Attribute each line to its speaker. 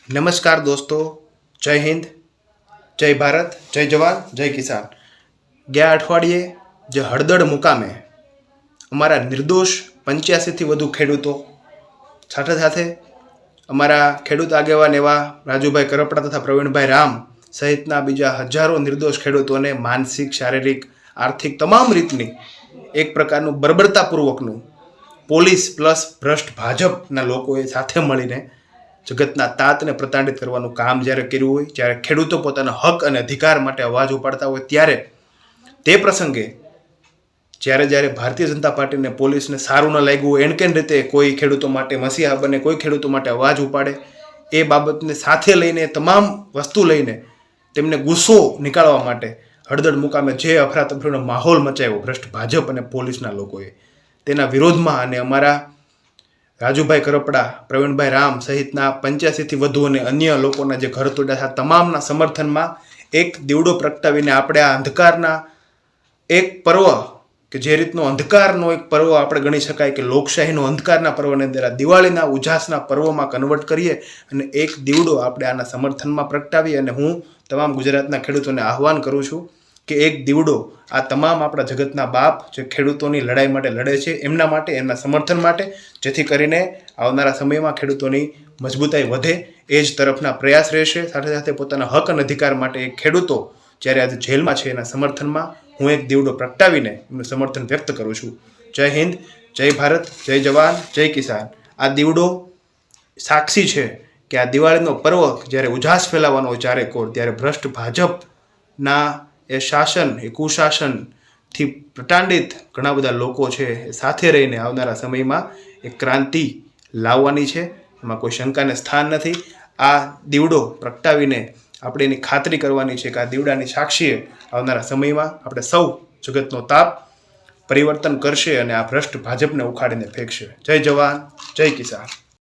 Speaker 1: નમસ્કાર દોસ્તો, જય હિન્દ, જય ભારત, જય જવાન, જય કિસાન. ગયા અઠવાડિયે જે હળદળ મુકામે અમારા નિર્દોષ 85થી વધુ ખેડૂતો સાથે સાથે અમારા ખેડૂત આગેવાન એવા રાજુભાઈ કરપડા તથા પ્રવીણભાઈ રામ સહિતના બીજા હજારો નિર્દોષ ખેડૂતોને માનસિક, શારીરિક, આર્થિક તમામ રીતની એક પ્રકારનું બર્બરતાપૂર્વકનું પોલીસ પ્લસ ભ્રષ્ટ ભાજપના લોકોએ સાથે મળીને જગતના તાતને પ્રતાડિત કરવાનું કામ જ્યારે કર્યું હોય, જ્યારે ખેડૂતો પોતાના હક અને અધિકાર માટે અવાજ ઉપાડતા હોય, ત્યારે તે પ્રસંગે જ્યારે ભારતીય જનતા પાર્ટીને પોલીસને સારું ન લાગ્યું હોય, એનકેન રીતે કોઈ ખેડૂતો માટે મસીહા બને, કોઈ ખેડૂતો માટે અવાજ ઉપાડે, એ બાબતને સાથે લઈને તમામ વસ્તુ લઈને તેમને ગુસ્સો નીકાળવા માટે હળદળ મુકામે જે અફરાતફરીનો માહોલ મચાવ્યો ભ્રષ્ટ ભાજપ અને પોલીસના લોકોએ, તેના વિરોધમાં અને અમારા રાજુભાઈ કરપડા, પ્રવીણભાઈ રામ સહિતના 85થી વધુ અને અન્ય લોકોના જે ઘર તોડ્યા હતા તમામના સમર્થનમાં એક દીવડો પ્રગટાવીને આપણે આ અંધકારના એક પર્વ કે જે રીતનો અંધકારનો એક પર્વ આપણે ગણી શકાય કે લોકશાહીનો અંધકારના પર્વને અંદર આ દિવાળીના ઉજાસના પર્વમાં કન્વર્ટ કરીએ અને એક દીવડો આપણે આના સમર્થનમાં પ્રગટાવીએ. અને હું તમામ ગુજરાતના ખેડૂતોને આહવાન કરું છું કે એક દીવડો આ તમામ આપણા જગતના બાપ જે ખેડૂતોની લડાઈ માટે લડે છે એમના માટે, એમના સમર્થન માટે, જેથી કરીને આવનારા સમયમાં ખેડૂતોની મજબૂતાઈ વધે એ જ તરફના પ્રયાસ રહેશે. સાથે સાથે પોતાના હક અને અધિકાર માટે એક ખેડૂતો જ્યારે આજે જેલમાં છે એના સમર્થનમાં હું એક દીવડો પ્રગટાવીને એમનું સમર્થન વ્યક્ત કરું છું. જય હિન્દ, જય ભારત, જય જવાન, જય કિસાન. આ દીવડો સાક્ષી છે કે આ દિવાળીનો પર્વ જ્યારે ઉજાસ ફેલાવવાનો હોય ચારેકોર, ત્યારે ભ્રષ્ટ ભાજપના એ શાસન, એ કુશાસનથી પ્રતાડિત ઘણા બધા લોકો છે એ સાથે રહીને આવનારા સમયમાં એક ક્રાંતિ લાવવાની છે, એમાં કોઈ શંકાને સ્થાન નથી. આ દીવડો પ્રગટાવીને આપણે એની ખાતરી કરવાની છે કે આ દીવડાની સાક્ષીએ આવનારા સમયમાં આપણે સૌ જગતનો તાપ પરિવર્તન કરશે અને આ ભ્રષ્ટ ભાજપને ઉખાડીને ફેંકશે. જય જવાન, જય કિસાન.